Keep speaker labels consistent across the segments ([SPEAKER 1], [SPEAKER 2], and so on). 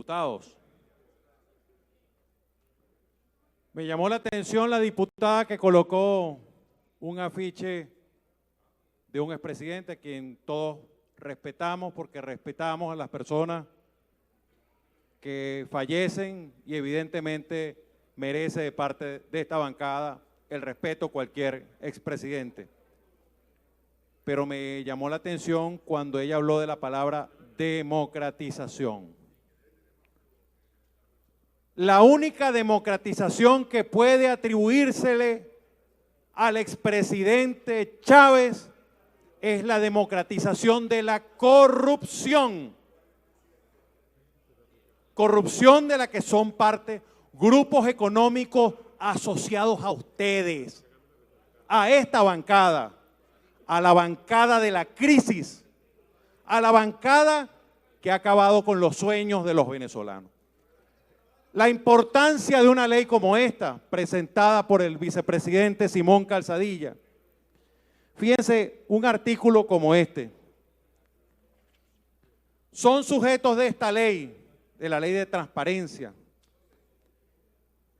[SPEAKER 1] Diputados, me llamó la atención la diputada que colocó un afiche de un expresidente a quien todos respetamos porque respetamos a las personas que fallecen y evidentemente merece de parte de esta bancada el respeto cualquier expresidente. Pero me llamó la atención cuando ella habló de la palabra democratización. La única democratización que puede atribuírsele al expresidente Chávez es la democratización de la corrupción. Corrupción de la que son parte grupos económicos asociados a ustedes, a esta bancada, a la bancada de la crisis, a la bancada que ha acabado con los sueños de los venezolanos. La importancia de una ley como esta, presentada por el vicepresidente Simón Calzadilla. Fíjense, un artículo como este. Son sujetos de esta ley, de la ley de transparencia,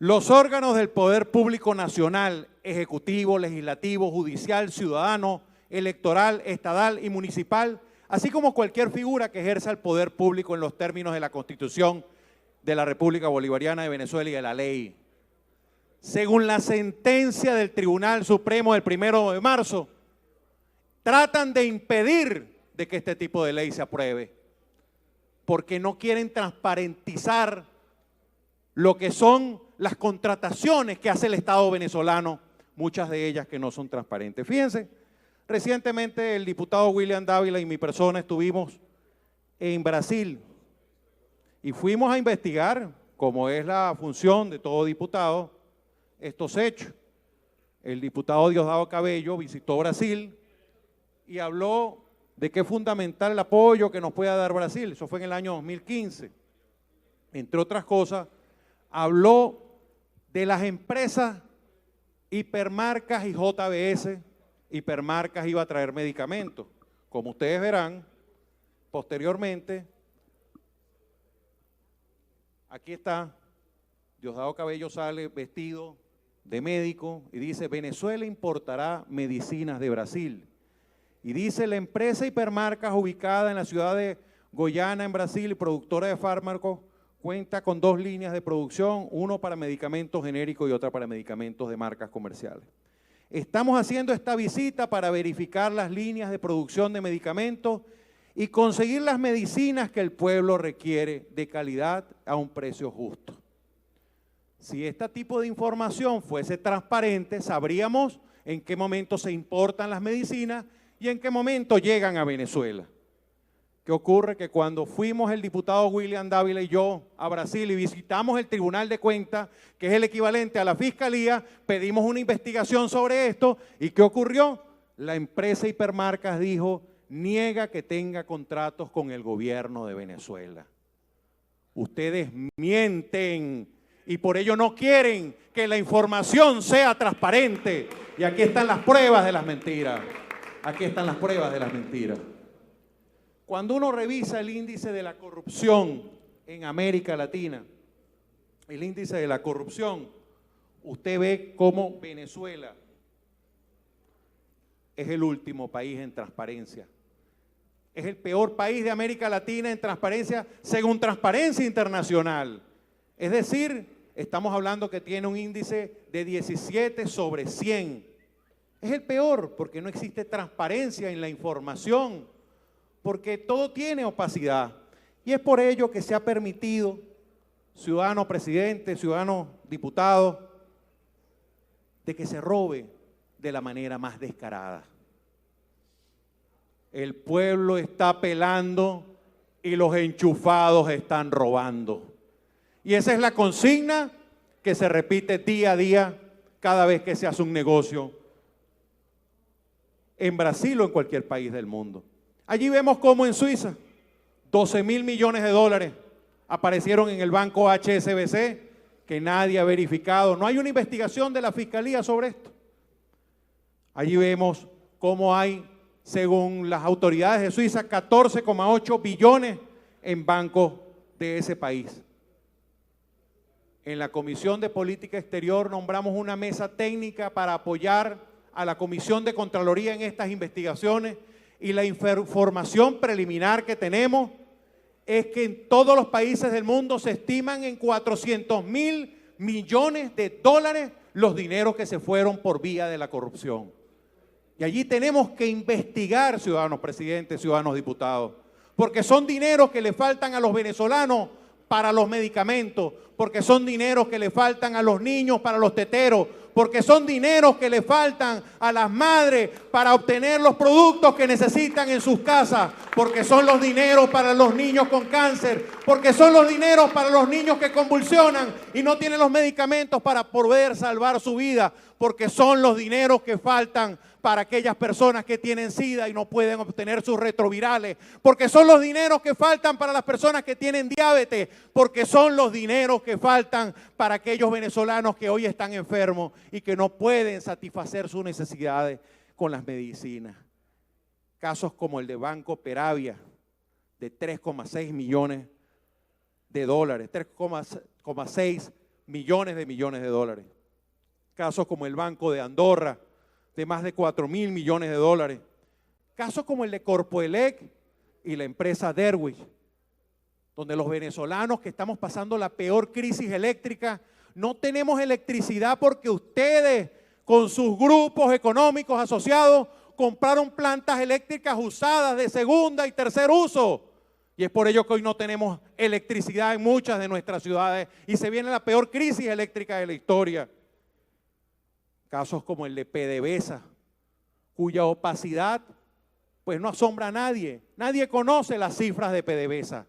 [SPEAKER 1] los órganos del poder público nacional, ejecutivo, legislativo, judicial, ciudadano, electoral, estatal y municipal, así como cualquier figura que ejerza el poder público en los términos de la Constitución de la República Bolivariana de Venezuela y de la ley. Según la sentencia del Tribunal Supremo del 1 de marzo, tratan de impedir de que este tipo de ley se apruebe, porque no quieren transparentizar lo que son las contrataciones que hace el Estado venezolano, muchas de ellas que no son transparentes. Fíjense, recientemente el diputado William Dávila y mi persona estuvimos en Brasil y fuimos a investigar, como es la función de todo diputado, estos hechos. El diputado Diosdado Cabello visitó Brasil y habló de que es fundamental el apoyo que nos pueda dar Brasil. Eso fue en el año 2015. Entre otras cosas, habló de las empresas Hipermarcas y JBS. Hipermarcas iba a traer medicamentos. Como ustedes verán, posteriormente, aquí está, Diosdado Cabello sale vestido de médico y dice: Venezuela importará medicinas de Brasil. Y dice: la empresa Hipermarcas, ubicada en la ciudad de Goiânia, en Brasil, y productora de fármacos, cuenta con 2 líneas de producción, uno para medicamentos genéricos y otra para medicamentos de marcas comerciales. Estamos haciendo esta visita para verificar las líneas de producción de medicamentos y conseguir las medicinas que el pueblo requiere de calidad a un precio justo. Si este tipo de información fuese transparente, sabríamos en qué momento se importan las medicinas y en qué momento llegan a Venezuela. ¿Qué ocurre? Que cuando fuimos el diputado William Dávila y yo a Brasil y visitamos el Tribunal de Cuentas, que es el equivalente a la Fiscalía, pedimos una investigación sobre esto. ¿Y qué ocurrió? La empresa Hipermarcas dijo: niega que tenga contratos con el gobierno de Venezuela. Ustedes mienten y por ello no quieren que la información sea transparente. Y aquí están las pruebas de las mentiras. Aquí están las pruebas de las mentiras. Cuando uno revisa el índice de la corrupción en América Latina, el índice de la corrupción, usted ve cómo Venezuela es el último país en transparencia. Es el peor país de América Latina en transparencia según Transparencia Internacional. Es decir, estamos hablando que tiene un índice de 17 sobre 100. Es el peor porque no existe transparencia en la información, porque todo tiene opacidad. Y es por ello que se ha permitido, ciudadano presidente, ciudadano diputado, de que se robe de la manera más descarada. El pueblo está pelando y los enchufados están robando. Y esa es la consigna que se repite día a día cada vez que se hace un negocio en Brasil o en cualquier país del mundo. Allí vemos cómo en Suiza 12.000 millones de dólares aparecieron en el banco HSBC que nadie ha verificado. No hay una investigación de la Fiscalía sobre esto. Allí vemos cómo hay, según las autoridades de Suiza, 14,8 billones en bancos de ese país. En la Comisión de Política Exterior nombramos una mesa técnica para apoyar a la Comisión de Contraloría en estas investigaciones, y la información preliminar que tenemos es que en todos los países del mundo se estiman en 400.000 millones de dólares los dineros que se fueron por vía de la corrupción. Y allí tenemos que investigar, ciudadanos presidentes, ciudadanos diputados, porque son dineros que le faltan a los venezolanos para los medicamentos, porque son dineros que le faltan a los niños para los teteros, porque son dineros que le faltan a las madres para obtener los productos que necesitan en sus casas, porque son los dineros para los niños con cáncer, porque son los dineros para los niños que convulsionan y no tienen los medicamentos para poder salvar su vida, porque son los dineros que faltan para aquellas personas que tienen SIDA y no pueden obtener sus retrovirales, porque son los dineros que faltan para las personas que tienen diabetes, porque son los dineros que faltan para aquellos venezolanos que hoy están enfermos y que no pueden satisfacer sus necesidades con las medicinas. Casos como el de Banco Peravia, de 3,6 millones de dólares, 3,6 millones de dólares. Casos como el Banco de Andorra, de más de 4.000 millones de dólares. Casos como el de Corpoelec y la empresa Derwish, donde los venezolanos que estamos pasando la peor crisis eléctrica, no tenemos electricidad porque ustedes, con sus grupos económicos asociados, compraron plantas eléctricas usadas de segunda y tercer uso. Y es por ello que hoy no tenemos electricidad en muchas de nuestras ciudades y se viene la peor crisis eléctrica de la historia. Casos como el de PDVSA, cuya opacidad pues no asombra a nadie. Nadie conoce las cifras de PDVSA.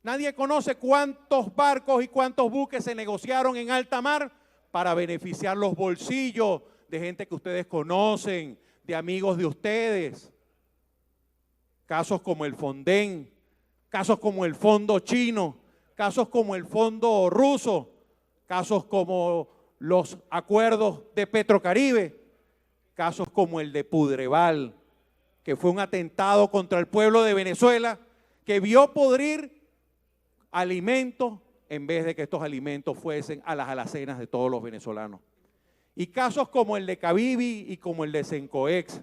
[SPEAKER 1] Nadie conoce cuántos barcos y cuántos buques se negociaron en alta mar para beneficiar los bolsillos de gente que ustedes conocen, de amigos de ustedes. Casos como el Fonden, casos como el Fondo Chino, casos como el Fondo Ruso, casos como los acuerdos de Petrocaribe, casos como el de Pudreval, que fue un atentado contra el pueblo de Venezuela, que vio podrir alimentos en vez de que estos alimentos fuesen a las alacenas de todos los venezolanos. Y casos como el de Cavivi y como el de Sencoex.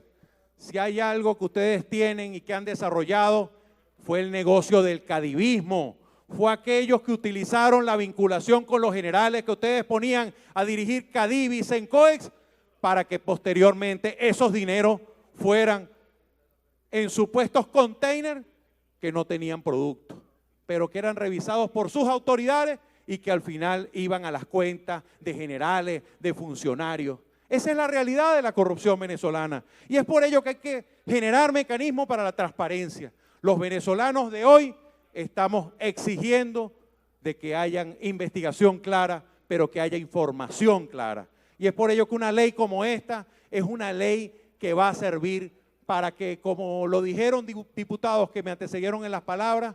[SPEAKER 1] Si hay algo que ustedes tienen y que han desarrollado, fue el negocio del cadivismo. Fue aquellos que utilizaron la vinculación con los generales que ustedes ponían a dirigir Cadivi y Sencoex para que posteriormente esos dineros fueran en supuestos containers que no tenían producto, pero que eran revisados por sus autoridades y que al final iban a las cuentas de generales, de funcionarios. Esa es la realidad de la corrupción venezolana y es por ello que hay que generar mecanismos para la transparencia. Los venezolanos de hoy estamos exigiendo de que haya investigación clara, pero que haya información clara. Y es por ello que una ley como esta es una ley que va a servir para que, como lo dijeron diputados que me antecedieron en las palabras,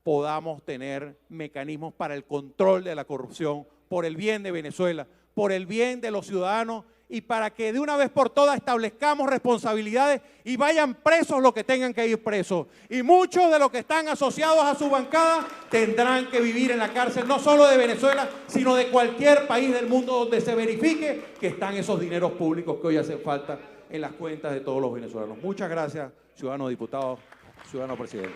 [SPEAKER 1] podamos tener mecanismos para el control de la corrupción, por el bien de Venezuela, por el bien de los ciudadanos y para que de una vez por todas establezcamos responsabilidades y vayan presos los que tengan que ir presos. Y muchos de los que están asociados a su bancada tendrán que vivir en la cárcel, no solo de Venezuela, sino de cualquier país del mundo donde se verifique que están esos dineros públicos que hoy hacen falta en las cuentas de todos los venezolanos. Muchas gracias, ciudadanos diputados, ciudadano presidente.